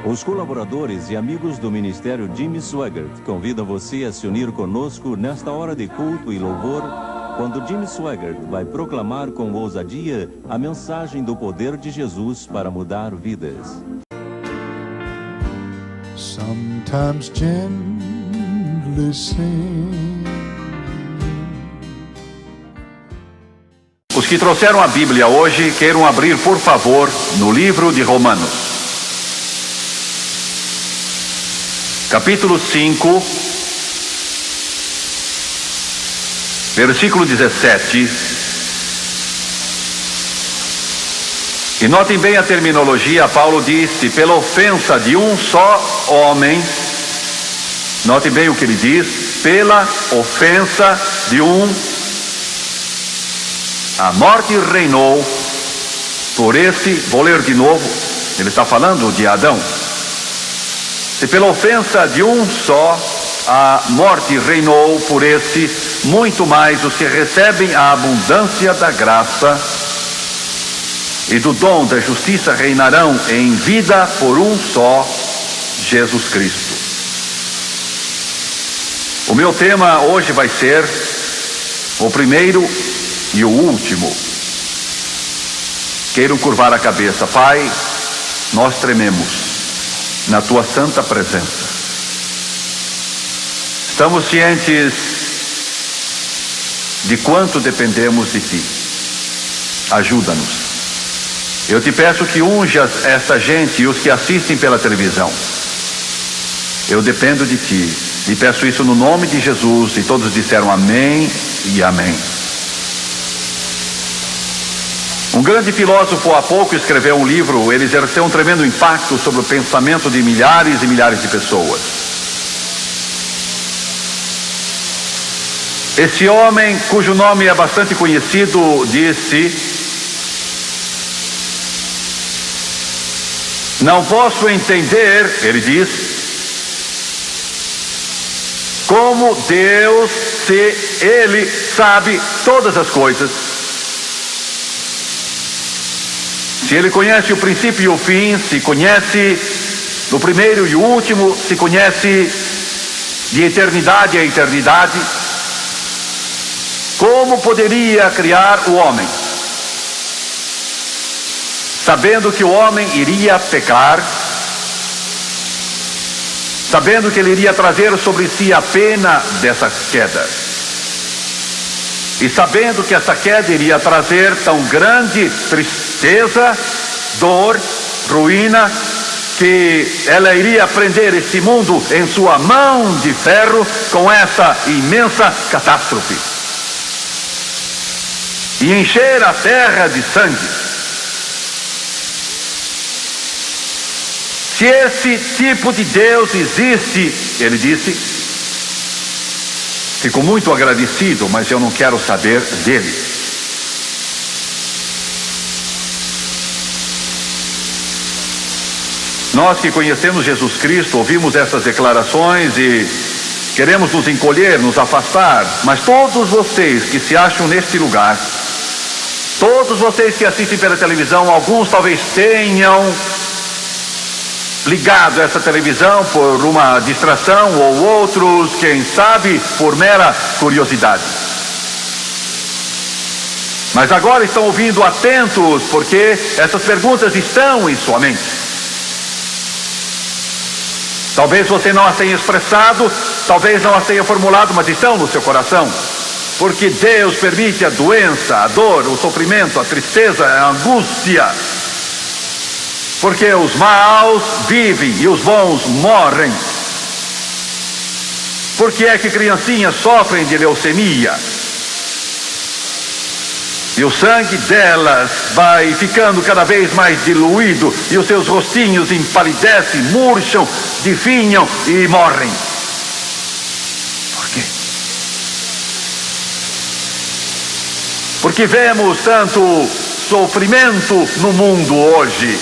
Os colaboradores e amigos do Ministério Jimmy Swaggart convidam você a se unir conosco nesta hora de culto e louvor, quando Jimmy Swaggart vai proclamar com ousadia a mensagem do poder de Jesus para mudar vidas. Sometimes gently sing. Os que trouxeram a Bíblia hoje, queiram abrir, por favor, no livro de Romanos. Capítulo 5, versículo 17. E notem bem a terminologia. Paulo disse, pela ofensa de um só homem. Notem bem o que ele diz, pela ofensa de um, a morte reinou por esse. Vou ler de novo, ele está falando de Adão. Se pela ofensa de um só a morte reinou por esse, muito mais os que recebem a abundância da graça e do dom da justiça reinarão em vida por um só, Jesus Cristo. O meu tema hoje vai ser o primeiro e o último. Quero curvar a cabeça. Pai, nós trememos na tua santa presença. Estamos cientes de quanto dependemos de ti. Ajuda-nos. Eu te peço que unjas esta gente e os que assistem pela televisão. Eu dependo de ti e peço isso no nome de Jesus. E todos disseram amém e amém. Um grande filósofo há pouco escreveu um livro. Ele exerceu um tremendo impacto sobre o pensamento de milhares e milhares de pessoas. Esse homem, cujo nome é bastante conhecido, disse: não posso entender, ele diz, como Deus, se Ele sabe todas as coisas, se Ele conhece o princípio e o fim, se conhece o primeiro e o último, se conhece de eternidade a eternidade, como poderia criar o homem, sabendo que o homem iria pecar, sabendo que ele iria trazer sobre si a pena dessa queda, e sabendo que essa queda iria trazer tão grande tristeza, dor, ruína, que ela iria prender esse mundo em sua mão de ferro com essa imensa catástrofe e encher a terra de sangue. Se esse tipo de Deus existe, ele disse, fico muito agradecido, mas eu não quero saber dele. Nós que conhecemos Jesus Cristo, ouvimos essas declarações e queremos nos encolher, nos afastar, mas todos vocês que se acham neste lugar, todos vocês que assistem pela televisão, alguns talvez tenham ligado essa televisão por uma distração, ou outros, quem sabe, por mera curiosidade. Mas agora estão ouvindo atentos, porque essas perguntas estão em sua mente. Talvez você não as tenha expressado, talvez não as tenha formulado, mas estão no seu coração. Porque Deus permite a doença, a dor, o sofrimento, a tristeza, a angústia. Porque os maus vivem e os bons morrem. Por que é que criancinhas sofrem de leucemia? E o sangue delas vai ficando cada vez mais diluído, e os seus rostinhos empalidecem, murcham, definham e morrem. Por quê? Porque vemos tanto sofrimento no mundo hoje.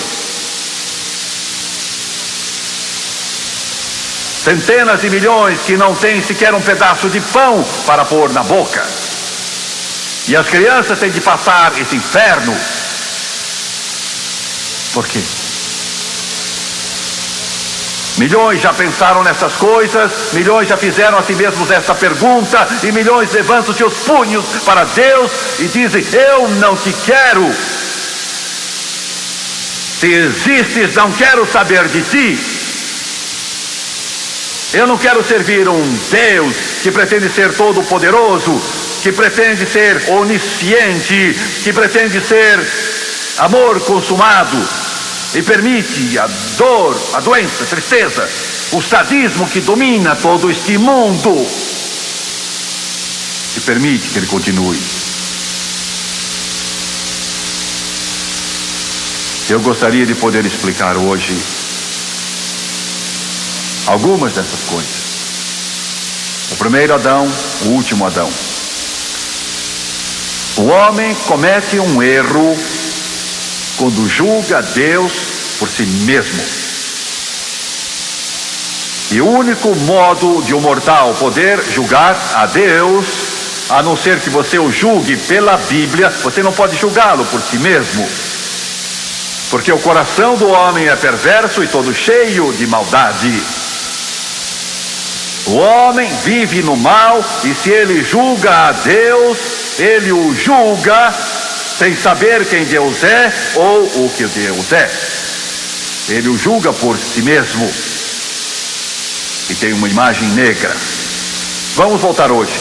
Centenas de milhões que não têm sequer um pedaço de pão para pôr na boca. E as crianças têm de passar esse inferno. Por quê? Milhões já pensaram nessas coisas, milhões já fizeram a si mesmos essa pergunta, e milhões levantam seus punhos para Deus e dizem: eu não te quero. Se existes, não quero saber de ti. Eu não quero servir um Deus que pretende ser todo-poderoso, que pretende ser onisciente, que pretende ser amor consumado e permite a dor, a doença, a tristeza, o sadismo que domina todo este mundo, e permite que ele continue. Eu gostaria de poder explicar hoje algumas dessas coisas. O primeiro Adão, o último Adão. O homem comete um erro quando julga Deus por si mesmo. E o único modo de um mortal poder julgar a Deus, a não ser que você o julgue pela Bíblia, você não pode julgá-lo por si mesmo. Porque o coração do homem é perverso e todo cheio de maldade. O homem vive no mal, e se ele julga a Deus, ele o julga sem saber quem Deus é ou o que Deus é. Ele o julga por si mesmo e tem uma imagem negra. Vamos voltar hoje.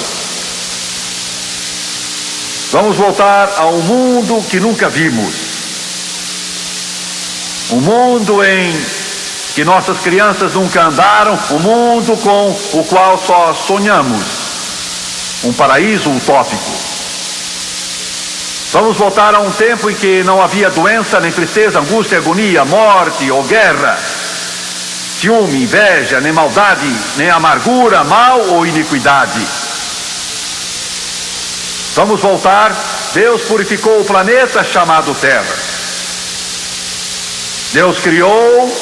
Vamos voltar a um mundo que nunca vimos. Um mundo em que nossas crianças nunca andaram, um mundo com o qual só sonhamos. Um paraíso utópico. Vamos voltar a um tempo em que não havia doença, nem tristeza, angústia, agonia, morte ou guerra, ciúme, inveja, nem maldade, nem amargura, mal ou iniquidade. Vamos voltar. Deus purificou o planeta chamado Terra. Deus criou,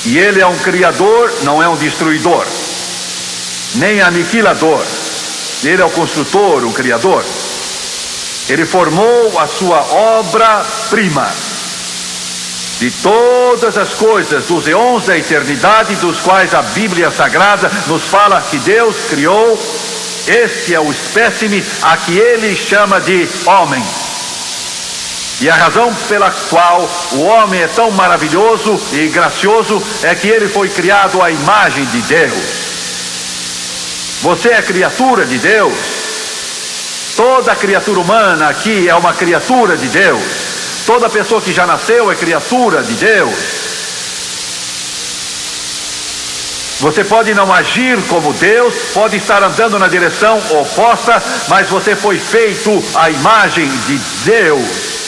e Ele é um criador, não é um destruidor, nem aniquilador. Ele é o construtor, o criador. Ele formou a sua obra-prima. De todas as coisas, dos eons da eternidade, dos quais a Bíblia Sagrada nos fala que Deus criou, este é o espécime a que Ele chama de homem. E a razão pela qual o homem é tão maravilhoso e gracioso é que ele foi criado à imagem de Deus. Você é criatura de Deus. Toda criatura humana aqui é uma criatura de Deus. Toda pessoa que já nasceu é criatura de Deus. Você pode não agir como Deus, pode estar andando na direção oposta, mas você foi feito à imagem de Deus.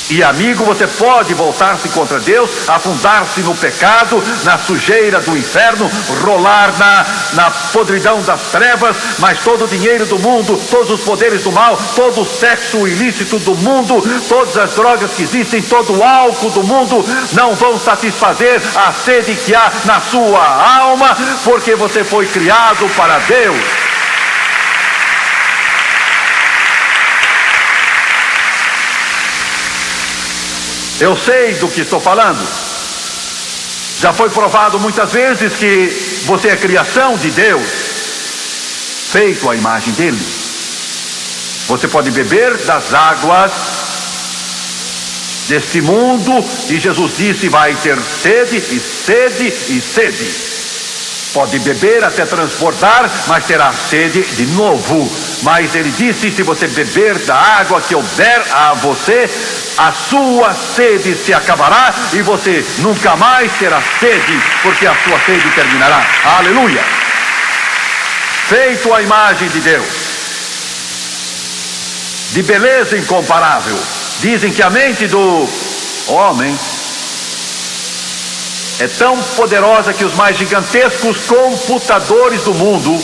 E amigo, você pode voltar-se contra Deus, afundar-se no pecado, na sujeira do inferno, rolar na podridão das trevas, mas todo o dinheiro do mundo, todos os poderes do mal, todo o sexo ilícito do mundo, todas as drogas que existem, todo o álcool do mundo não vão satisfazer a sede que há na sua alma, porque você foi criado para Deus. Eu sei do que estou falando. Já foi provado muitas vezes que você é criação de Deus, feito à imagem dele. Você pode beber das águas deste mundo, e Jesus disse: vai ter sede e sede e sede. Pode beber até transbordar, mas terá sede de novo. Mas ele disse: se você beber da água que eu der a você, a sua sede se acabará e você nunca mais terá sede, porque a sua sede terminará. Aleluia! Feito à imagem de Deus, de beleza incomparável. Dizem que a mente do homem é tão poderosa que os mais gigantescos computadores do mundo,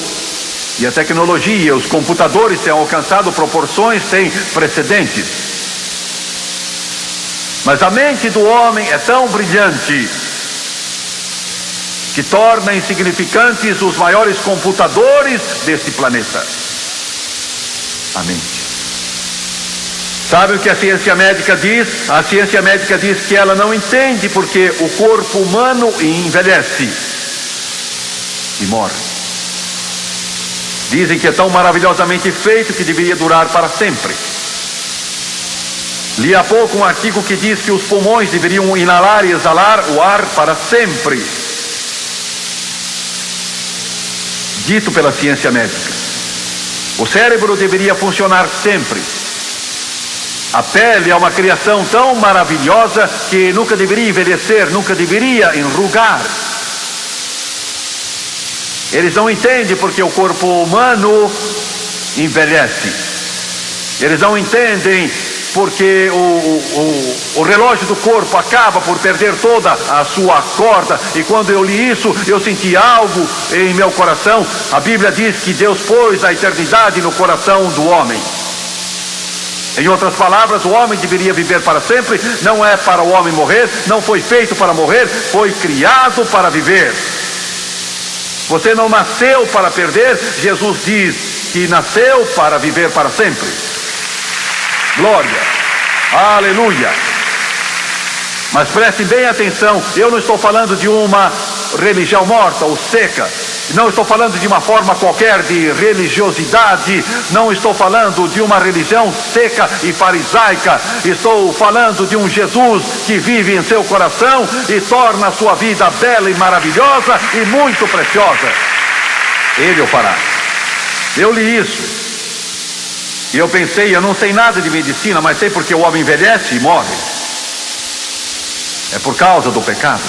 e a tecnologia, os computadores têm alcançado proporções sem precedentes. Mas a mente do homem é tão brilhante que torna insignificantes os maiores computadores deste planeta. A mente. Sabe o que a ciência médica diz? A ciência médica diz que ela não entende porque o corpo humano envelhece e morre. Dizem que é tão maravilhosamente feito que deveria durar para sempre. Li há pouco um artigo que diz que os pulmões deveriam inalar e exalar o ar para sempre. Dito pela ciência médica. O cérebro deveria funcionar sempre. A pele é uma criação tão maravilhosa que nunca deveria envelhecer, nunca deveria enrugar. Eles não entendem porque o corpo humano envelhece. Eles não entendem porque o relógio do corpo acaba por perder toda a sua corda. E quando eu li isso, eu senti algo em meu coração. A Bíblia diz que Deus pôs a eternidade no coração do homem. Em outras palavras, o homem deveria viver para sempre. Não é para o homem morrer, não foi feito para morrer, foi criado para viver. Você não nasceu para perder. Jesus diz que nasceu para viver para sempre. Glória, aleluia. Mas prestem bem atenção, eu não estou falando de uma religião morta ou seca. Não estou falando de uma forma qualquer de religiosidade. Não estou falando de uma religião seca e farisaica. Estou falando de um Jesus que vive em seu coração e torna a sua vida bela e maravilhosa e muito preciosa. Ele o fará. Eu li isso e eu pensei, eu não sei nada de medicina, mas sei porque o homem envelhece e morre. É por causa do pecado.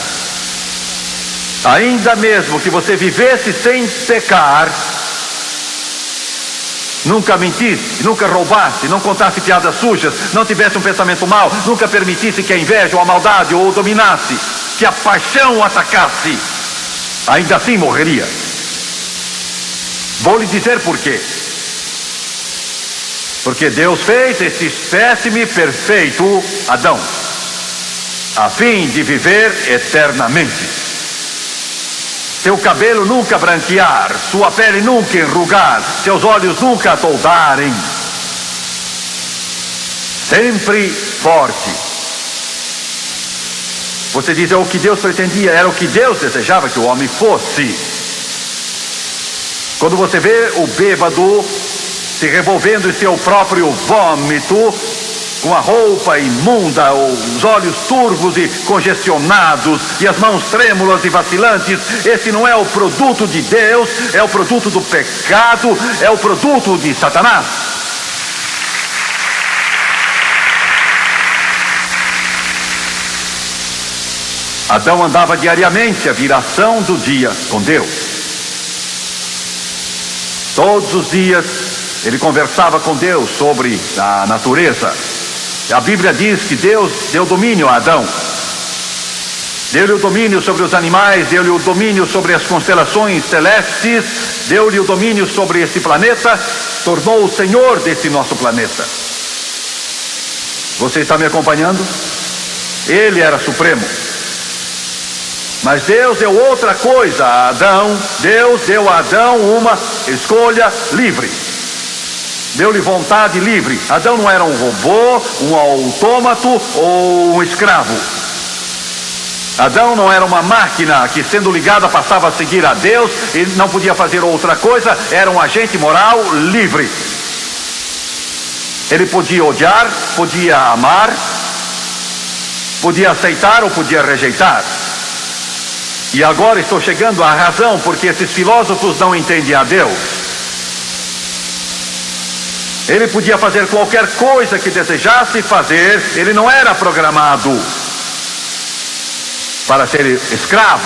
Ainda mesmo que você vivesse sem pecar, nunca mentisse, nunca roubasse, não contasse piadas sujas, não tivesse um pensamento mau, nunca permitisse que a inveja ou a maldade o dominasse, que a paixão o atacasse, ainda assim morreria. Vou lhe dizer por quê. Porque Deus fez esse espécime perfeito, Adão, a fim de viver eternamente. Seu cabelo nunca branquear, sua pele nunca enrugar, seus olhos nunca atoldarem. Sempre forte. Você diz, é o que Deus pretendia, era o que Deus desejava que o homem fosse. Quando você vê o bêbado se revolvendo em seu próprio vômito, com a roupa imunda, os olhos turvos e congestionados, e as mãos trêmulas e vacilantes, esse não é o produto de Deus, é o produto do pecado, é o produto de Satanás. Adão andava diariamente a viração do dia com Deus. Todos os dias ele conversava com Deus sobre a natureza. A Bíblia diz que Deus deu domínio a Adão. Deu-lhe o domínio sobre os animais, deu-lhe o domínio sobre as constelações celestes, deu-lhe o domínio sobre esse planeta, tornou o Senhor desse nosso planeta. Você está me acompanhando? Ele era supremo. Mas Deus deu outra coisa a Adão. Deus deu a Adão uma escolha livre. Deu-lhe vontade livre. Adão não era um robô, um autômato ou um escravo. Adão não era uma máquina que, sendo ligada, passava a seguir a Deus e não podia fazer outra coisa. Era um agente moral livre. Ele podia odiar, podia amar, podia aceitar ou podia rejeitar. E agora estou chegando à razão porque esses filósofos não entendem a Deus. Ele podia fazer qualquer coisa que desejasse fazer. Ele não era programado para ser escravo.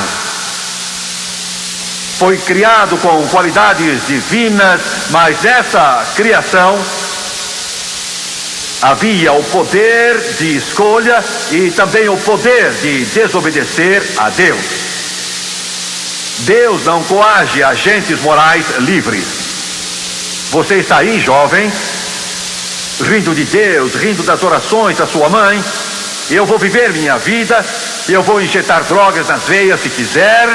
Foi criado com qualidades divinas, mas nessa criação havia o poder de escolha e também o poder de desobedecer a Deus. Deus não coage agentes morais livres. Você está aí, jovem, rindo de Deus, rindo das orações da sua mãe. Eu vou viver minha vida, eu vou injetar drogas nas veias se quiser,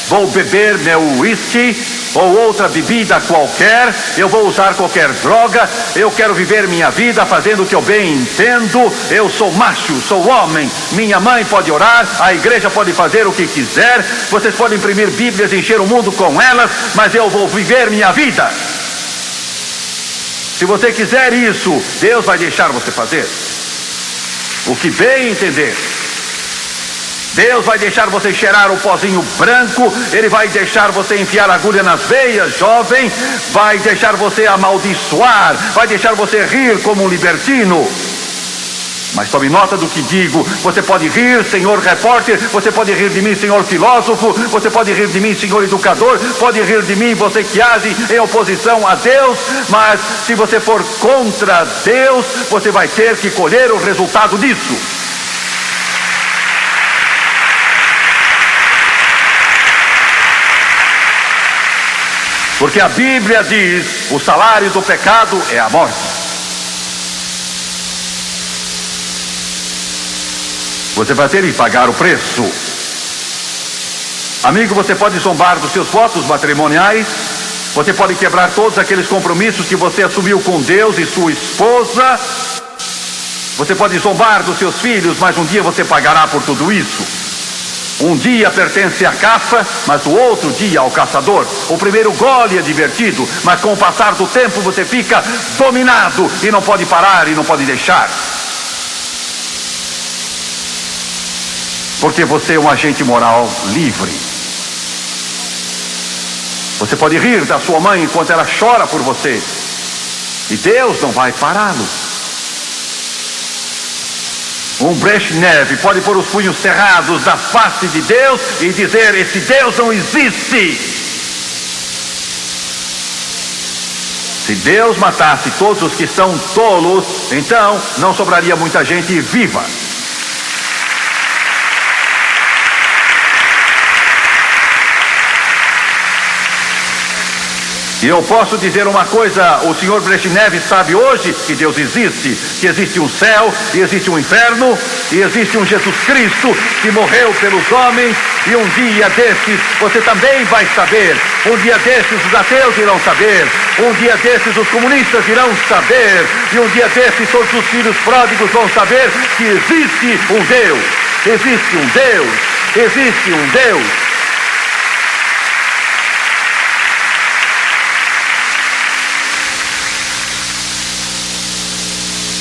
vou beber meu whisky ou outra bebida qualquer, eu vou usar qualquer droga, eu quero viver minha vida fazendo o que eu bem entendo, eu sou macho, sou homem, minha mãe pode orar, a igreja pode fazer o que quiser, vocês podem imprimir bíblias e encher o mundo com elas, mas eu vou viver minha vida. Se você quiser isso, Deus vai deixar você fazer o que bem entender. Deus vai deixar você cheirar o pozinho branco, Ele vai deixar você enfiar a agulha nas veias, jovem, vai deixar você amaldiçoar, vai deixar você rir como um libertino. Mas tome nota do que digo, você pode rir, senhor repórter, você pode rir de mim, senhor filósofo, você pode rir de mim, senhor educador, pode rir de mim, você que age em oposição a Deus, mas se você for contra Deus, você vai ter que colher o resultado disso. Porque a Bíblia diz, o salário do pecado é a morte. Você vai ter que pagar o preço. Amigo, você pode zombar dos seus votos matrimoniais, você pode quebrar todos aqueles compromissos que você assumiu com Deus e sua esposa, você pode zombar dos seus filhos, mas um dia você pagará por tudo isso. Um dia pertence à caça, mas o outro dia ao caçador. O primeiro gole é divertido, mas com o passar do tempo você fica dominado e não pode parar e não pode deixar. Porque você é um agente moral livre. Você pode rir da sua mãe enquanto ela chora por você, e Deus não vai pará-lo. Um Brezhnev pode pôr os punhos cerrados da face de Deus e dizer: esse Deus não existe. Se Deus matasse todos os que são tolos, então não sobraria muita gente viva. E eu posso dizer uma coisa, o senhor Brezhnev sabe hoje que Deus existe, que existe um céu, e existe um inferno, e existe um Jesus Cristo que morreu pelos homens, e um dia desses você também vai saber, um dia desses os ateus irão saber, um dia desses os comunistas irão saber, e um dia desses todos os filhos pródigos vão saber que existe um Deus, existe um Deus, existe um Deus.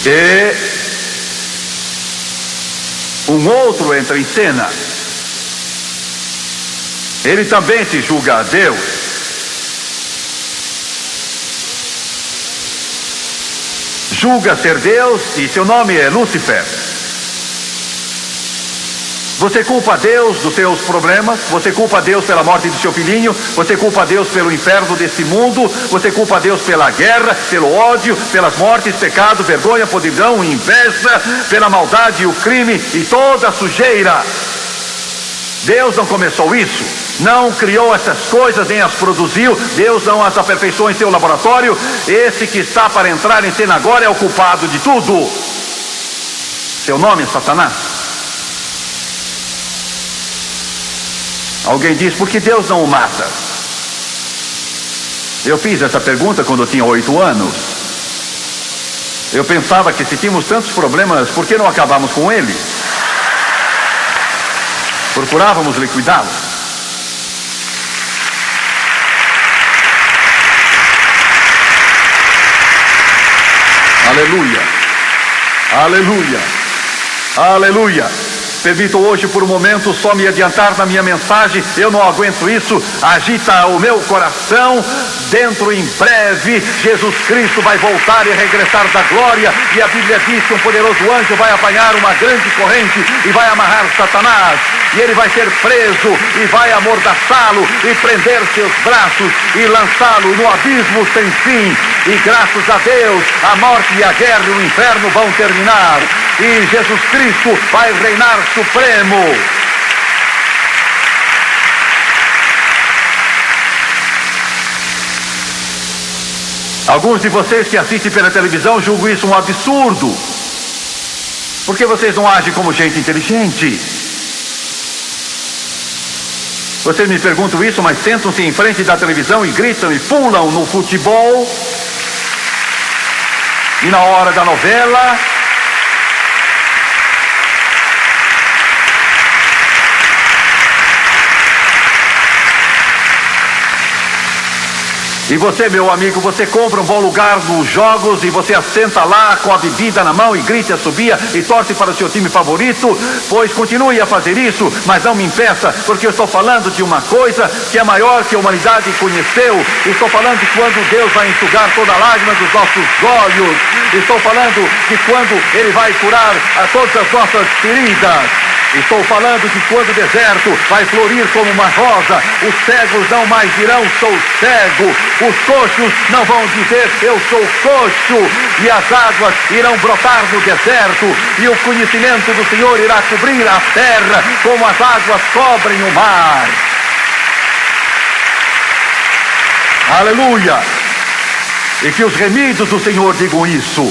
E um outro entra em cena. Ele também se julga a Deus. Julga ser Deus e seu nome é Lúcifer. Você culpa a Deus dos seus problemas, você culpa a Deus pela morte do seu filhinho, você culpa a Deus pelo inferno desse mundo, você culpa a Deus pela guerra, pelo ódio, pelas mortes, pecado, vergonha, podridão, inveja, pela maldade e o crime e toda a sujeira. Deus não começou isso, não criou essas coisas nem as produziu, Deus não as aperfeiçoou em seu laboratório. Esse que está para entrar em cena agora é o culpado de tudo. Seu nome é Satanás. Alguém diz: por que Deus não o mata? Eu fiz essa pergunta quando eu tinha 8 anos. Eu pensava que se tínhamos tantos problemas, por que não acabamos com ele? Procurávamos liquidá-lo. Aleluia, aleluia, aleluia. Permito hoje por um momento só me adiantar na minha mensagem. Eu não aguento isso, agita o meu coração. Dentro em breve Jesus Cristo vai voltar e regressar da glória, e a Bíblia diz que um poderoso anjo vai apanhar uma grande corrente e vai amarrar Satanás, e ele vai ser preso e vai amordaçá-lo e prender seus braços e lançá-lo no abismo sem fim. E graças a Deus a morte e a guerra e o inferno vão terminar, e Jesus Cristo vai reinar supremo. Alguns de vocês que assistem pela televisão julgam isso um absurdo. Por que vocês não agem como gente inteligente? Vocês me perguntam isso, mas sentam-se em frente da televisão e gritam e pulam no futebol. E na hora da novela, e você, meu amigo, você compra um bom lugar nos jogos e você assenta lá com a bebida na mão e grita, assobia e torce para o seu time favorito, pois continue a fazer isso, mas não me impeça, porque eu estou falando de uma coisa que é maior que a humanidade conheceu. Estou falando de quando Deus vai enxugar toda a lágrima dos nossos olhos. Estou falando de quando Ele vai curar a todas as nossas feridas. Estou falando de quando o deserto vai florir como uma rosa. Os cegos não mais dirão, sou cego. Os coxos não vão dizer, eu sou coxo. E as águas irão brotar no deserto. E o conhecimento do Senhor irá cobrir a terra como as águas cobrem o mar. Aleluia! E que os remidos do Senhor digam isso.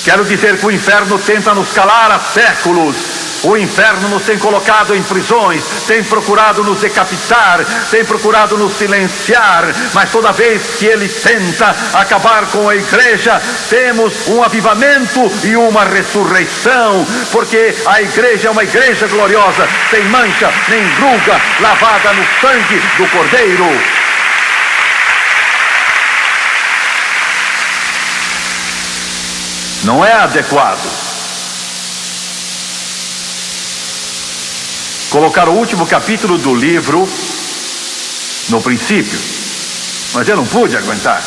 Quero dizer que o inferno tenta nos calar há séculos. O inferno nos tem colocado em prisões, tem procurado nos decapitar, tem procurado nos silenciar, mas toda vez que ele tenta acabar com a igreja, temos um avivamento e uma ressurreição, porque a igreja é uma igreja gloriosa, sem mancha, nem ruga, lavada no sangue do Cordeiro. Não é adequado colocar o último capítulo do livro no princípio, mas eu não pude aguentar.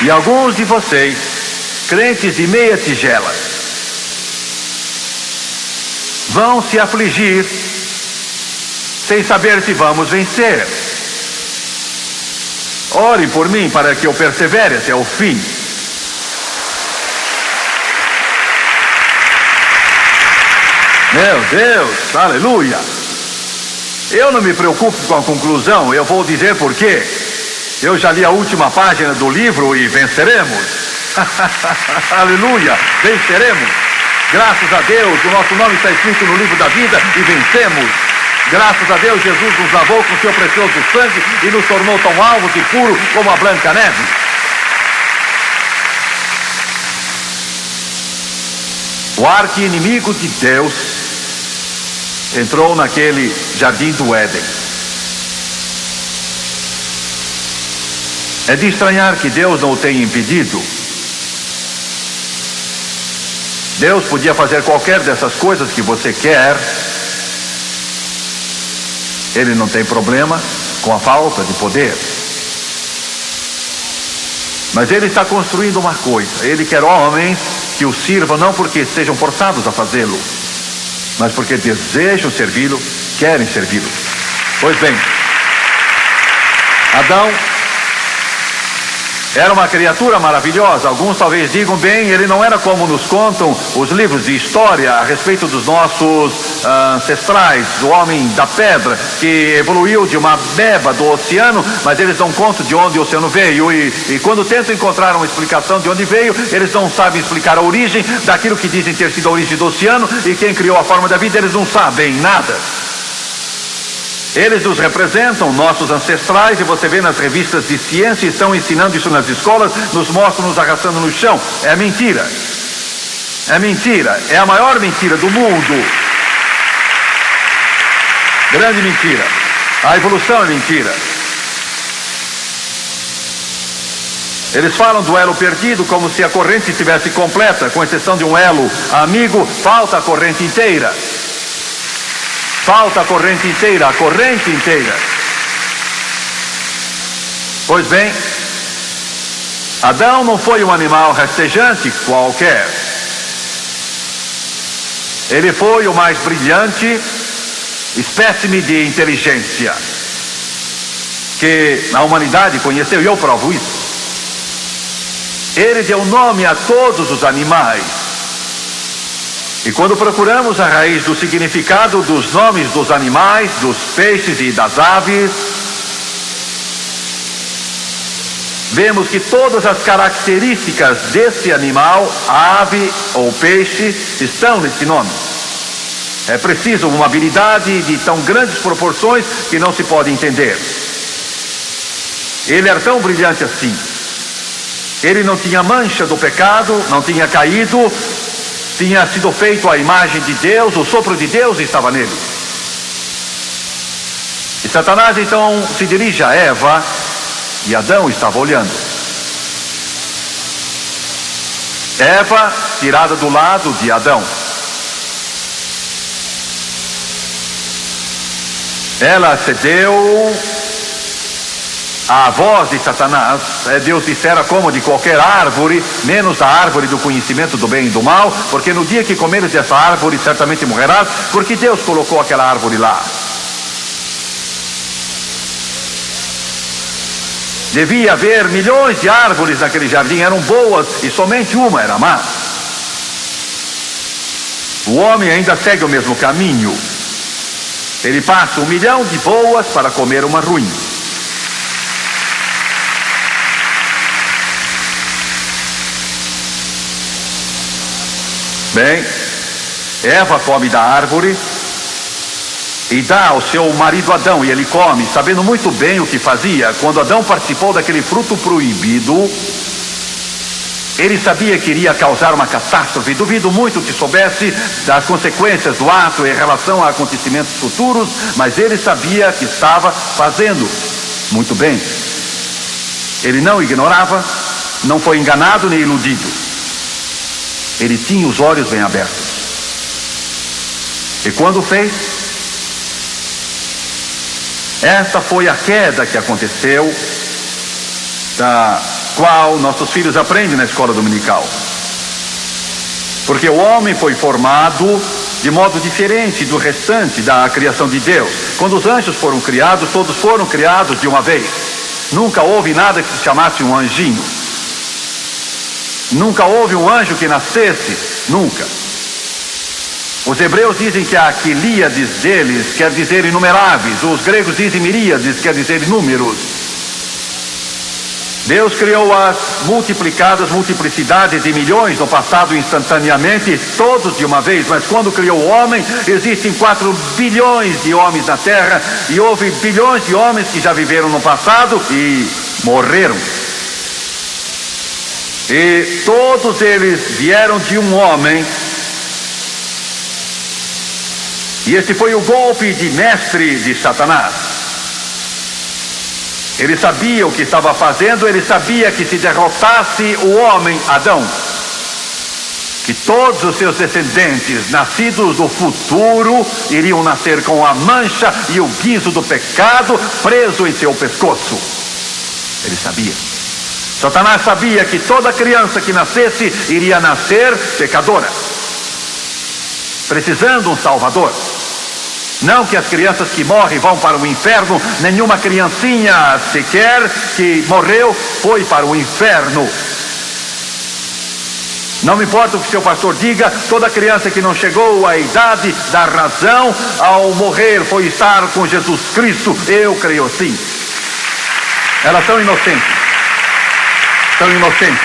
E alguns de vocês, crentes de meia tigela, vão se afligir sem saber se vamos vencer. Ore por mim para que eu persevere até o fim. Meu Deus, aleluia. Eu não me preocupo com a conclusão, eu vou dizer por quê. Eu já li a última página do livro e venceremos. Aleluia, venceremos. Graças a Deus, o nosso nome está escrito no livro da vida e vencemos. Graças a Deus, Jesus nos lavou com seu precioso sangue e nos tornou tão alvos e puros como a branca neve. O arqui-inimigo de Deus entrou naquele jardim do Éden. É de estranhar que Deus não o tenha impedido. Deus podia fazer qualquer dessas coisas que você quer. Ele não tem problema com a falta de poder. Mas ele está construindo uma coisa. Ele quer homens que o sirvam não porque sejam forçados a fazê-lo, mas porque desejam servi-lo, querem servi-lo. Pois bem, Adão era uma criatura maravilhosa. Alguns talvez digam, bem, ele não era como nos contam os livros de história a respeito dos nossos ancestrais, do homem da pedra, que evoluiu de uma beba do oceano, mas eles dão conta de onde o oceano veio, e quando tentam encontrar uma explicação de onde veio, eles não sabem explicar a origem daquilo que dizem ter sido a origem do oceano, e quem criou a forma da vida, eles não sabem nada. Eles nos representam, nossos ancestrais, e você vê nas revistas de ciência, estão ensinando isso nas escolas, nos mostram nos arrastando no chão. É mentira. É mentira. É a maior mentira do mundo. Grande mentira. A evolução é mentira. Eles falam do elo perdido como se a corrente estivesse completa, com exceção de um elo amigo, falta a corrente inteira. Falta a corrente inteira, a corrente inteira. Pois bem, Adão não foi um animal rastejante qualquer. Ele foi o mais brilhante espécime de inteligência que a humanidade conheceu, e eu provo isso. Ele deu nome a todos os animais. E quando procuramos a raiz do significado dos nomes dos animais, dos peixes e das aves, vemos que todas as características desse animal, ave ou peixe, estão nesse nome. É preciso uma habilidade de tão grandes proporções que não se pode entender. Ele era tão brilhante assim. Ele não tinha mancha do pecado, não tinha caído, tinha sido feito à imagem de Deus, o sopro de Deus estava nele. E Satanás então se dirige a Eva, e Adão estava olhando. Eva, tirada do lado de Adão. Ela cedeu à voz de Satanás. Deus dissera: como de qualquer árvore, menos da árvore do conhecimento do bem e do mal, porque no dia que comeres dessa árvore certamente morrerás, porque Deus colocou aquela árvore lá. Devia haver milhões de árvores naquele jardim, eram boas e somente uma era má. O homem ainda segue o mesmo caminho. Ele passa 1 milhão de boas para comer uma ruim. Bem, Eva come da árvore e dá ao seu marido Adão, e ele come, sabendo muito bem o que fazia. Quando Adão participou daquele fruto proibido, ele sabia que iria causar uma catástrofe. Duvido muito que soubesse das consequências do ato em relação a acontecimentos futuros, mas ele sabia que estava fazendo muito bem. Ele não ignorava, não foi enganado nem iludido. Ele tinha os olhos bem abertos. E quando fez, esta foi a queda que aconteceu, da qual nossos filhos aprendem na escola dominical. Porque o homem foi formado de modo diferente do restante da criação de Deus. Quando os anjos foram criados, todos foram criados de uma vez. Nunca houve nada que se chamasse um anjinho. Nunca houve um anjo que nascesse, nunca. Os hebreus dizem que a quilíades deles quer dizer inumeráveis. Os gregos dizem miríades, quer dizer inúmeros. Deus criou as multiplicidades de milhões no passado instantaneamente, todos de uma vez. Mas quando criou o homem, existem 4 bilhões de homens na terra, e houve bilhões de homens que já viveram no passado e morreram. E todos eles vieram de um homem. E esse foi o golpe de mestre de Satanás. Ele sabia o que estava fazendo. Ele sabia que se derrotasse o homem, Adão, que todos os seus descendentes, nascidos do futuro, iriam nascer com a mancha e o guizo do pecado preso em seu pescoço. Ele sabia. Satanás sabia que toda criança que nascesse iria nascer pecadora, precisando um salvador. Não que as crianças que morrem vão para o inferno. Nenhuma criancinha sequer que morreu foi para o inferno. Não me importa o que seu pastor diga, toda criança que não chegou à idade da razão ao morrer foi estar com Jesus Cristo. Eu creio assim. Elas são inocentes. São inocentes.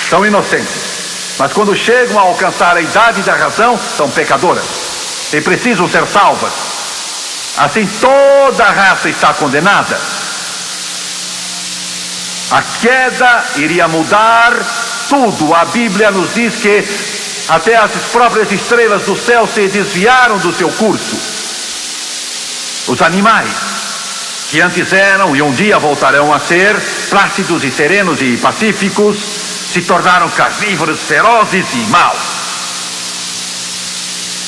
São inocentes. Mas quando chegam a alcançar a idade da razão, são pecadoras e precisam ser salvas. Assim toda a raça está condenada. A queda iria mudar tudo. A Bíblia nos diz que até as próprias estrelas do céu se desviaram do seu curso. Os animais, que antes eram e um dia voltarão a ser plácidos e serenos e pacíficos, se tornaram carnívoros, ferozes e maus.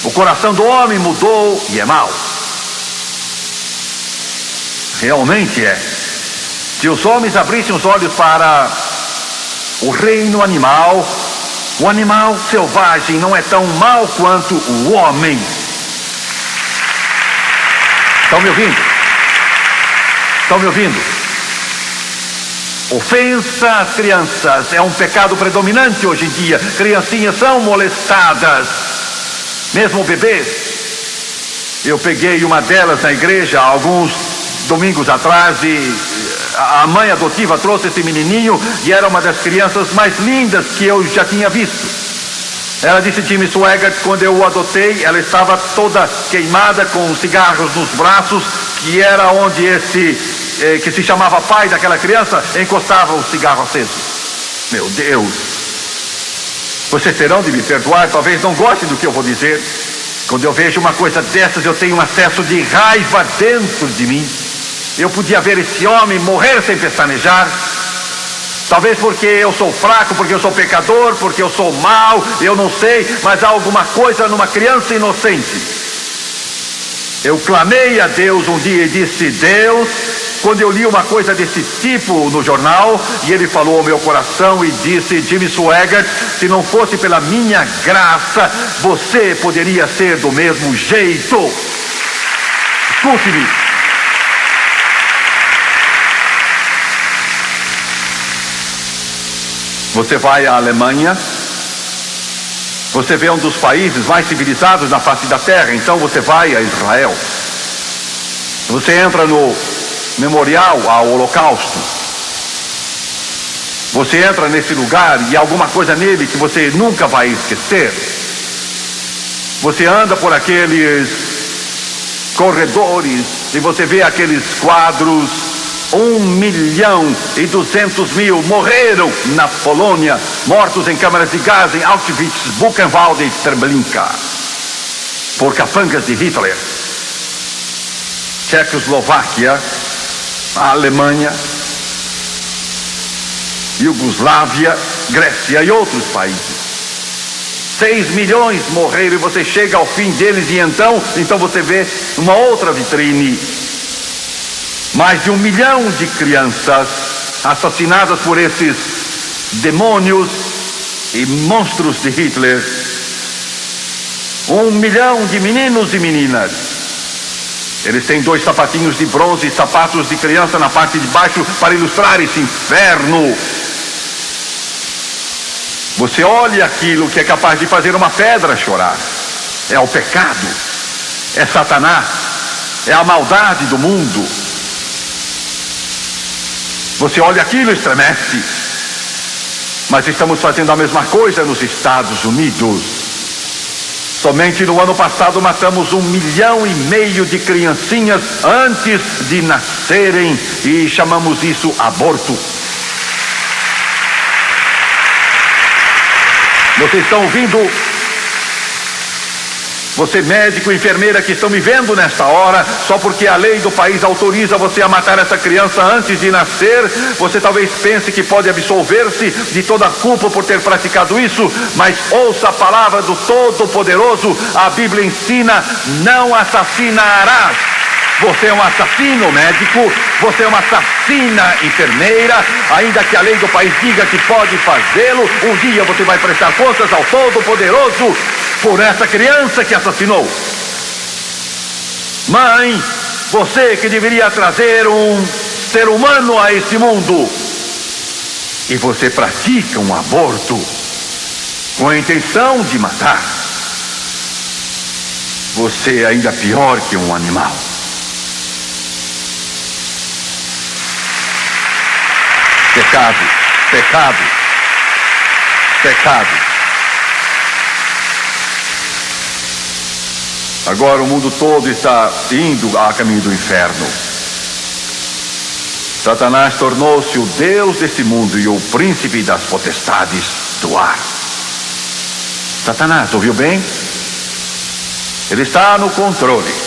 O coração do homem mudou e é mau. Realmente é. Se os homens abrissem os olhos para o reino animal, o animal selvagem não é tão mau quanto o homem. Estão me ouvindo? Estão me ouvindo? Ofensa às crianças é um pecado predominante hoje em dia. Criancinhas são molestadas, mesmo bebês. Eu peguei uma delas na igreja alguns domingos atrás e A mãe adotiva trouxe esse menininho e era uma das crianças mais lindas que eu já tinha visto. Ela disse, Jimmy Swaggart, quando eu o adotei, ela estava toda queimada com cigarros nos braços, que era onde esse, que se chamava pai daquela criança, encostava o cigarro aceso. Meu Deus! Vocês terão de me perdoar, talvez não gostem do que eu vou dizer. Quando eu vejo uma coisa dessas, eu tenho um acesso de raiva dentro de mim. Eu podia ver esse homem morrer sem pestanejar. Talvez porque eu sou fraco, porque eu sou pecador, porque eu sou mau, eu não sei, mas há alguma coisa numa criança inocente. Eu clamei a Deus um dia e disse, Deus, quando eu li uma coisa desse tipo no jornal, e ele falou ao meu coração e disse, Jimmy Swaggart, se não fosse pela minha graça, você poderia ser do mesmo jeito. Escute-me. Você vai à Alemanha, você vê um dos países mais civilizados na face da terra, então você vai a Israel. Você entra no memorial ao Holocausto. Você entra nesse lugar e há alguma coisa nele que você nunca vai esquecer. Você anda por aqueles corredores e você vê aqueles quadros. 1.200.000 morreram na Polônia, mortos em câmaras de gás em Auschwitz, Buchenwald e Treblinka, por capangas de Hitler. Tchecoslováquia, a Alemanha, Iugoslávia, Grécia e outros países. 6 milhões morreram e você chega ao fim deles e então você vê uma outra vitrine. Mais de 1 milhão de crianças assassinadas por esses demônios e monstros de Hitler. 1 milhão de meninos e meninas. Eles têm 2 sapatinhos de bronze e sapatos de criança na parte de baixo para ilustrar esse inferno. Você olha aquilo que é capaz de fazer uma pedra chorar. É o pecado, é Satanás, é a maldade do mundo. Você olha aquilo e estremece. Mas estamos fazendo a mesma coisa nos Estados Unidos. Somente no ano passado matamos 1,5 milhão de criancinhas antes de nascerem e chamamos isso aborto. Vocês estão ouvindo? Você médico, enfermeira que estão me vendo nesta hora, só porque a lei do país autoriza você a matar essa criança antes de nascer, você talvez pense que pode absolver-se de toda a culpa por ter praticado isso, mas ouça a palavra do Todo-Poderoso, a Bíblia ensina, não assassinarás. Você é um assassino médico, você é uma assassina enfermeira, ainda que a lei do país diga que pode fazê-lo, um dia você vai prestar contas ao Todo-Poderoso por essa criança que assassinou. Mãe, você que deveria trazer um ser humano a esse mundo, e você pratica um aborto com a intenção de matar, você é ainda pior que um animal. Pecado, pecado, pecado. Agora o mundo todo está indo a caminho do inferno. Satanás tornou-se o Deus desse mundo e o príncipe das potestades do ar. Satanás, ouviu bem? Ele está no controle.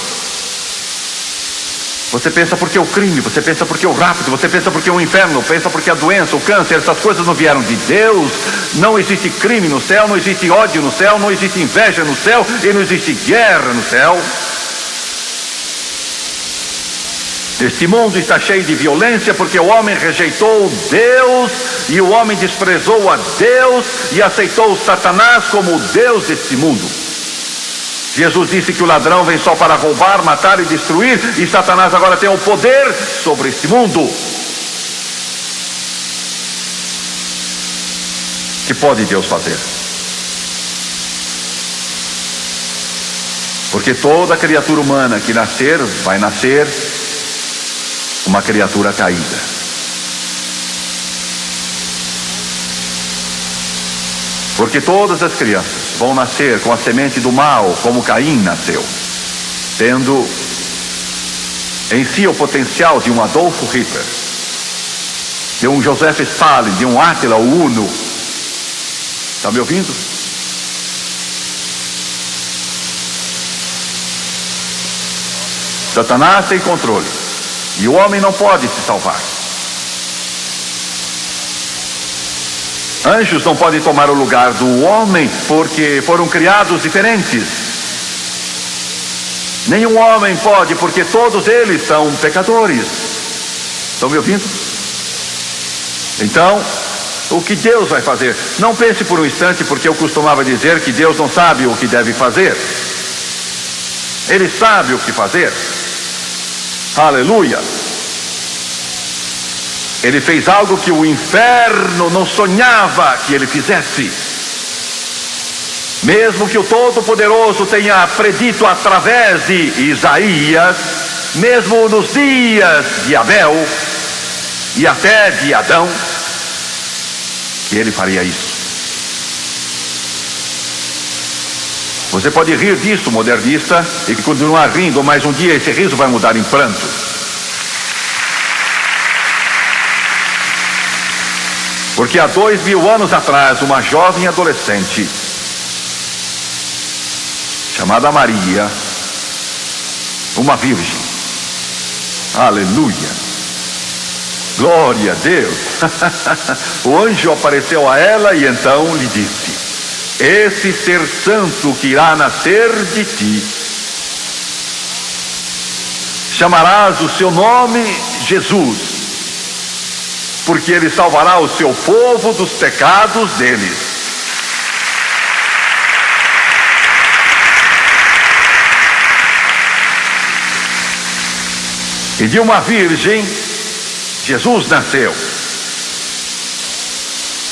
Você pensa porque o crime, você pensa porque o rapto, você pensa porque o inferno, pensa porque a doença, o câncer, essas coisas não vieram de Deus. Não existe crime no céu, não existe ódio no céu, não existe inveja no céu e não existe guerra no céu. Este mundo está cheio de violência porque o homem rejeitou Deus e o homem desprezou a Deus e aceitou Satanás como o Deus deste mundo. Jesus disse que o ladrão vem só para roubar, matar e destruir, e Satanás agora tem o poder sobre este mundo. O que pode Deus fazer? Porque toda criatura humana que nascer, vai nascer uma criatura caída. Porque todas as crianças vão nascer com a semente do mal, como Caim nasceu, tendo em si o potencial de um Adolfo Hitler, de um Joseph Stalin, de um Átila o Uno. Está me ouvindo? Satanás tem controle e o homem não pode se salvar. Anjos não podem tomar o lugar do homem porque foram criados diferentes. Nenhum homem pode, porque todos eles são pecadores. Estão me ouvindo? Então, o que Deus vai fazer? Não pense por um instante, porque eu costumava dizer que Deus não sabe o que deve fazer. Ele sabe o que fazer. Aleluia! Ele fez algo que o inferno não sonhava que ele fizesse. Mesmo que o Todo-Poderoso tenha predito através de Isaías, mesmo nos dias de Abel e até de Adão, que ele faria isso. Você pode rir disso, modernista, e continuar rindo, mas um dia esse riso vai mudar em pranto. Porque há 2000 anos atrás, uma jovem adolescente chamada Maria, uma virgem, aleluia, glória a Deus, o anjo apareceu a ela e então lhe disse: esse ser santo que irá nascer de ti, chamarás o seu nome Jesus, porque ele salvará o seu povo dos pecados deles. E de uma virgem, Jesus nasceu.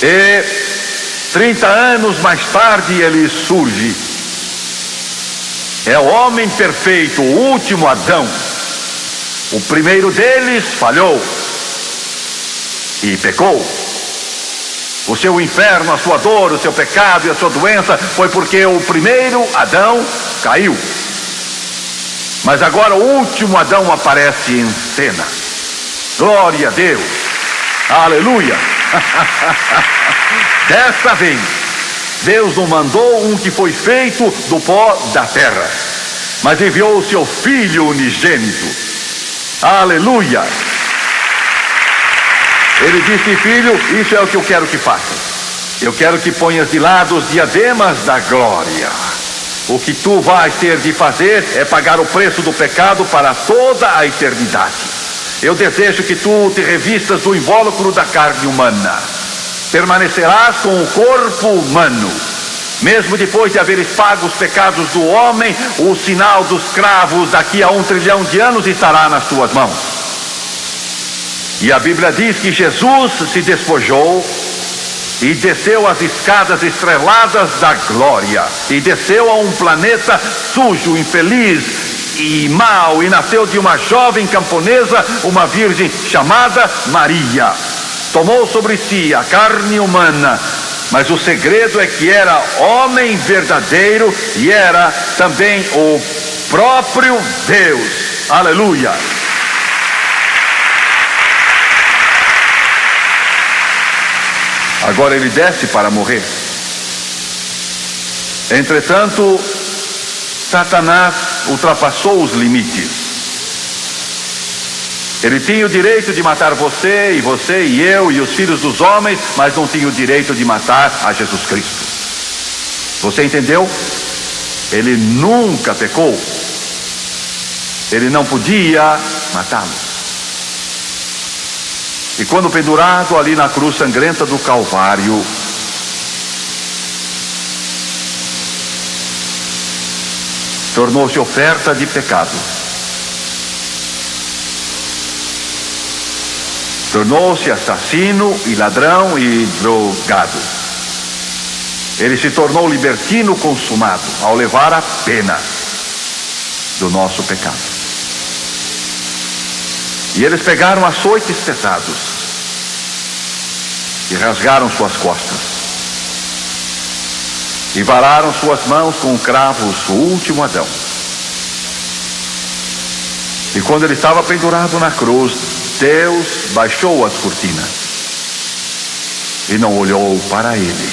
E 30 anos mais tarde ele surge. É o homem perfeito, o último Adão. O primeiro deles falhou e pecou. O seu inferno, a sua dor, o seu pecado e a sua doença foi porque o primeiro Adão caiu. Mas agora o último Adão aparece em cena. Glória a Deus. Aleluia. Desta vez, Deus não mandou um que foi feito do pó da terra, mas enviou o seu Filho unigênito. Aleluia. Ele disse: filho, isso é o que eu quero que faças. Eu quero que ponhas de lado os diademas da glória. O que tu vais ter de fazer é pagar o preço do pecado para toda a eternidade. Eu desejo que tu te revistas do invólucro da carne humana. Permanecerás com o corpo humano. Mesmo depois de haveres pago os pecados do homem, o sinal dos cravos daqui a 1 trilhão de anos estará nas tuas mãos. E a Bíblia diz que Jesus se despojou e desceu as escadas estreladas da glória, e desceu a um planeta sujo, infeliz e mau, e nasceu de uma jovem camponesa, uma virgem chamada Maria. Tomou sobre si a carne humana, mas o segredo é que era homem verdadeiro e era também o próprio Deus. Aleluia. Agora ele desce para morrer. Entretanto, Satanás ultrapassou os limites. Ele tinha o direito de matar você e eu e os filhos dos homens, mas não tinha o direito de matar a Jesus Cristo. Você entendeu? Ele nunca pecou. Ele não podia matá-lo. E quando pendurado ali na cruz sangrenta do Calvário, tornou-se oferta de pecado. Tornou-se assassino e ladrão e drogado. Ele se tornou libertino consumado ao levar a pena do nosso pecado. E eles pegaram açoites pesados e rasgaram suas costas. e vararam suas mãos com cravos o último Adão. E quando ele estava pendurado na cruz, Deus baixou as cortinas e não olhou para ele,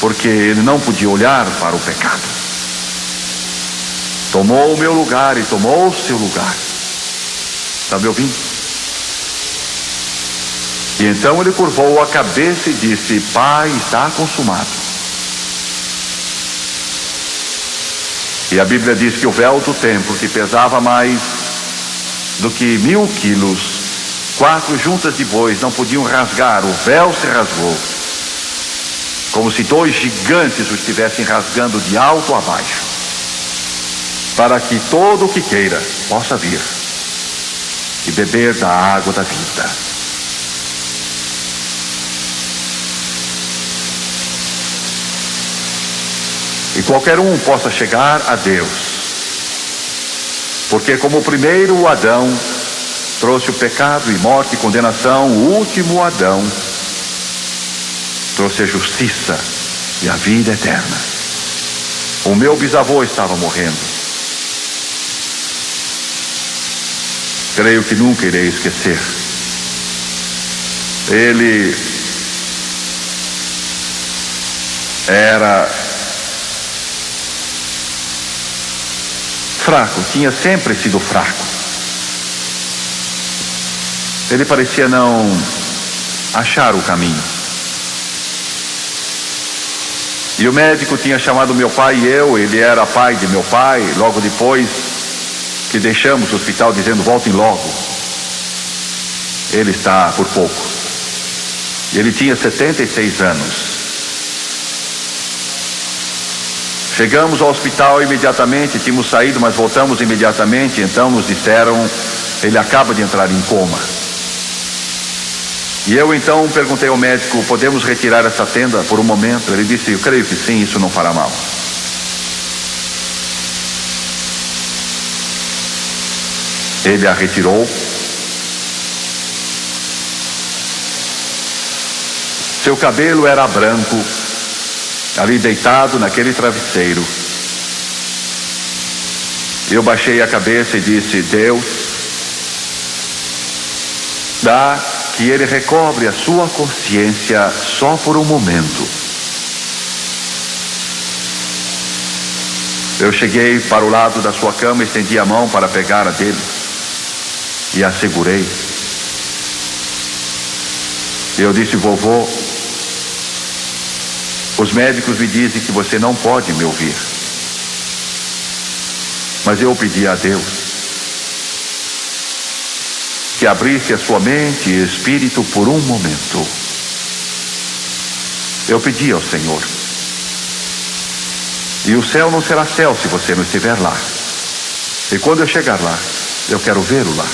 porque ele não podia olhar para o pecado. Tomou o meu lugar e tomou o seu lugar. Está me ouvindo? E então ele curvou a cabeça e disse: Pai, está consumado. E a Bíblia diz que o véu do templo, que pesava mais do que 1000 quilos, 4 juntas de bois não podiam rasgar, o véu se rasgou, como se 2 gigantes o estivessem rasgando de alto a baixo, para que todo o que queira possa vir e beber da água da vida. E qualquer um possa chegar a Deus, porque como o primeiro Adão trouxe o pecado e morte e condenação, o último Adão trouxe a justiça e a vida eterna. O meu bisavô estava morrendo. Creio que nunca irei esquecer. Ele era fraco, tinha sempre sido fraco. Ele parecia não achar o caminho. E o médico tinha chamado meu pai e eu, ele era pai de meu pai, logo depois que deixamos o hospital, dizendo: voltem logo, ele está por pouco. E ele tinha 76 anos. Chegamos ao hospital imediatamente, tínhamos saído, mas voltamos imediatamente. Então nos disseram: ele acaba de entrar em coma. E eu então perguntei ao médico: podemos retirar essa tenda por um momento? Ele disse: eu creio que sim, isso não fará mal. Ele a retirou. Seu cabelo era branco, ali deitado naquele travesseiro. Eu baixei a cabeça e disse: Deus, dá que ele recobre a sua consciência só por um momento. Eu cheguei para o lado da sua cama, estendi a mão para pegar a dele e a segurei. Eu disse: vovô, os médicos me dizem que você não pode me ouvir, mas eu pedi a Deus que abrisse a sua mente e espírito por um momento. Eu pedi ao Senhor. E o céu não será céu se você não estiver lá. E quando eu chegar lá, eu quero vê-lo lá.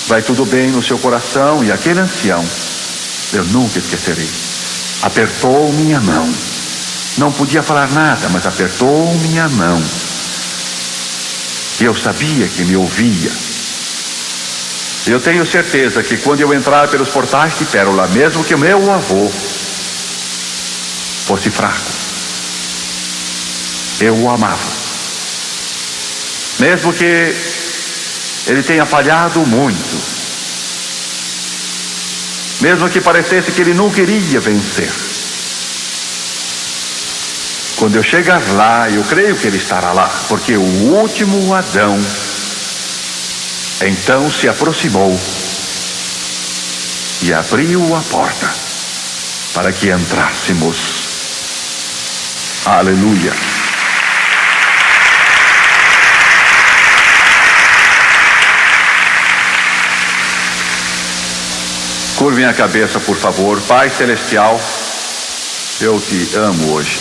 Vai tudo bem no seu coração? E aquele ancião, eu nunca esquecerei, apertou minha mão. Não podia falar nada, mas apertou minha mão. E eu sabia que me ouvia. Eu tenho certeza que quando eu entrar pelos portais de Pérola, mesmo que o meu avô fosse fraco, eu o amava. Mesmo que ele tenha falhado muito, mesmo que parecesse que ele não queria vencer, quando eu chegar lá, eu creio que ele estará lá, porque o último Adão então se aproximou e abriu a porta para que entrássemos. Aleluia. Curvem a cabeça, por favor. Pai Celestial, eu te amo hoje.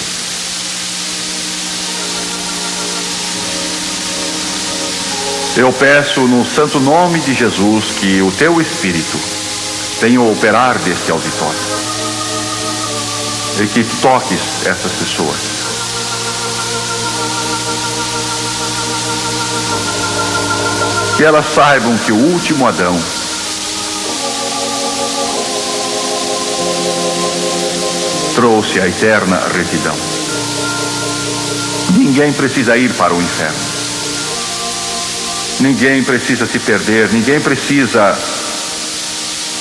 Eu peço no santo nome de Jesus que o teu Espírito venha operar deste auditório e que toques essas pessoas. Que elas saibam que o último Adão trouxe a eterna retidão. Ninguém precisa ir para o inferno. Ninguém precisa se perder, ninguém precisa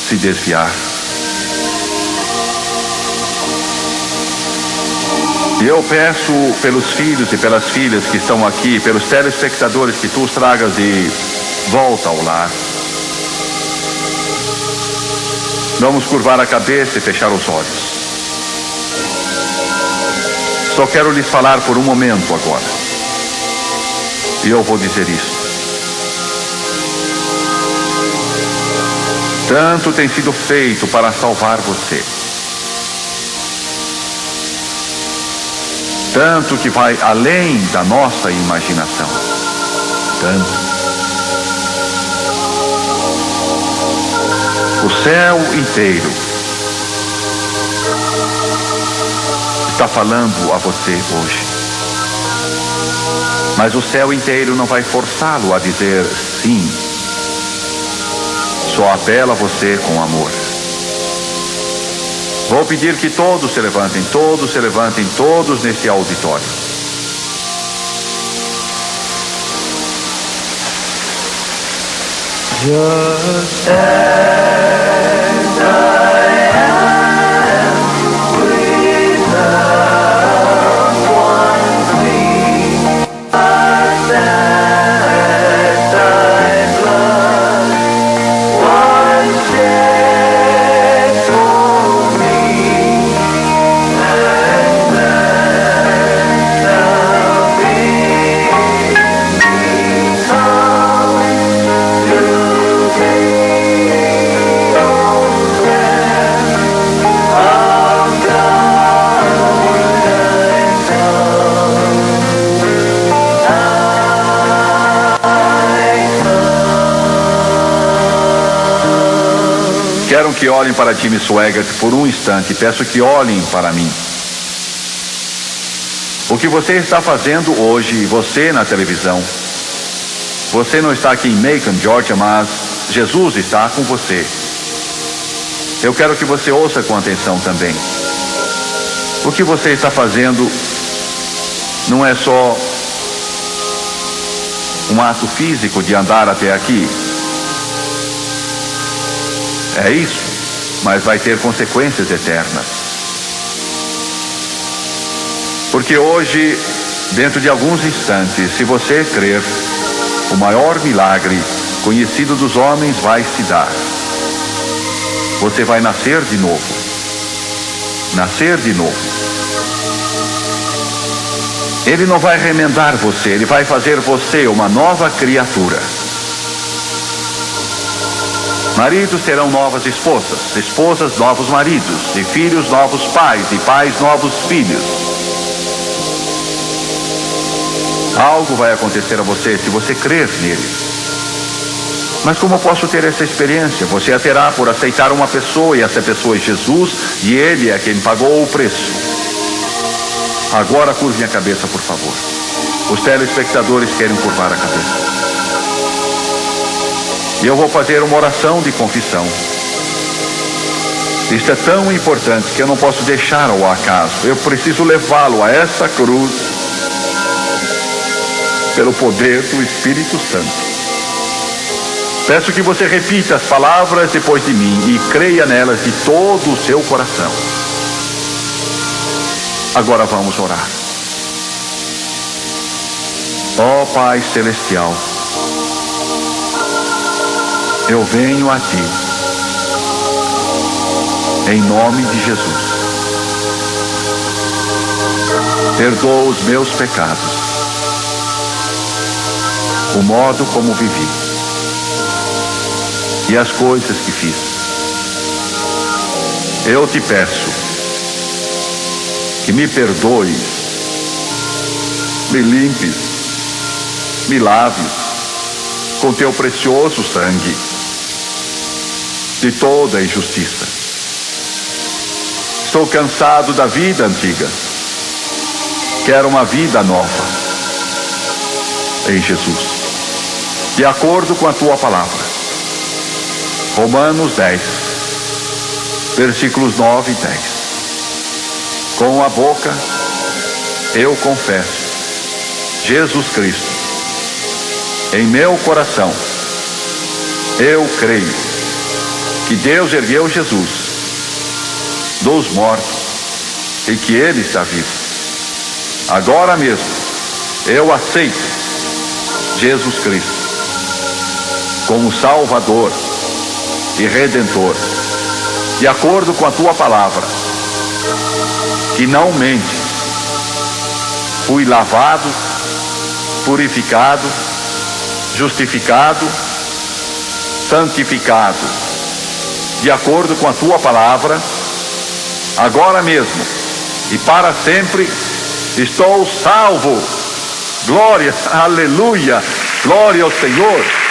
se desviar. E eu peço pelos filhos e pelas filhas que estão aqui, pelos telespectadores, que tu os tragas de volta ao lar. Vamos curvar a cabeça e fechar os olhos. Só quero lhes falar por um momento agora. E eu vou dizer isso. Tanto tem sido feito para salvar você. Tanto que vai além da nossa imaginação. Tanto. O céu inteiro está falando a você hoje. Mas o céu inteiro não vai forçá-lo a dizer sim. Só apela a você com amor. Vou pedir que todos se levantem, todos nesse auditório. Just as I am without one plea, that thy blood was shed for me, and that thou bidst me come to thee, O Lamb of God, and Quero que olhem para Jimmy Swaggart por um instante. Peço que olhem para mim. O que você está fazendo hoje, você na televisão. Você não está aqui em Macon, Georgia, mas Jesus está com você. Eu quero que você ouça com atenção também. O que você está fazendo não é só um ato físico de andar até aqui. É isso, mas vai ter consequências eternas. Porque hoje, dentro de alguns instantes, se você crer, o maior milagre conhecido dos homens vai se dar. Você vai nascer de novo. Nascer de novo. Ele não vai remendar você, ele vai fazer você uma nova criatura. Maridos terão novas esposas, esposas novos maridos, e filhos novos pais, e pais novos filhos. Algo vai acontecer a você se você crer nele. Mas como eu posso ter essa experiência? Você a terá por aceitar uma pessoa, e essa pessoa é Jesus, e ele é quem pagou o preço. Agora curvem a cabeça, por favor. Os telespectadores querem curvar a cabeça. E eu vou fazer uma oração de confissão. Isto é tão importante que eu não posso deixar ao acaso. Eu preciso levá-lo a essa cruz pelo poder do Espírito Santo. Peço que você repita as palavras depois de mim e creia nelas de todo o seu coração. Agora vamos orar. Ó Pai Celestial, eu venho a Ti, em nome de Jesus. Perdoa os meus pecados, o modo como vivi e as coisas que fiz. Eu te peço que me perdoes, me limpes, me laves com Teu precioso sangue de toda a injustiça. Estou cansado da vida antiga. Quero uma vida nova em Jesus, de acordo com a Tua palavra. Romanos 10, versículos 9 e 10. com a boca eu confesso Jesus Cristo em meu coração. Eu creio que Deus ergueu Jesus dos mortos e que Ele está vivo. Agora mesmo eu aceito Jesus Cristo como Salvador e Redentor, de acordo com a tua palavra, que não mente. Fui lavado, purificado, justificado, santificado, de acordo com a tua palavra. Agora mesmo e para sempre estou salvo. Glória, aleluia, glória ao Senhor.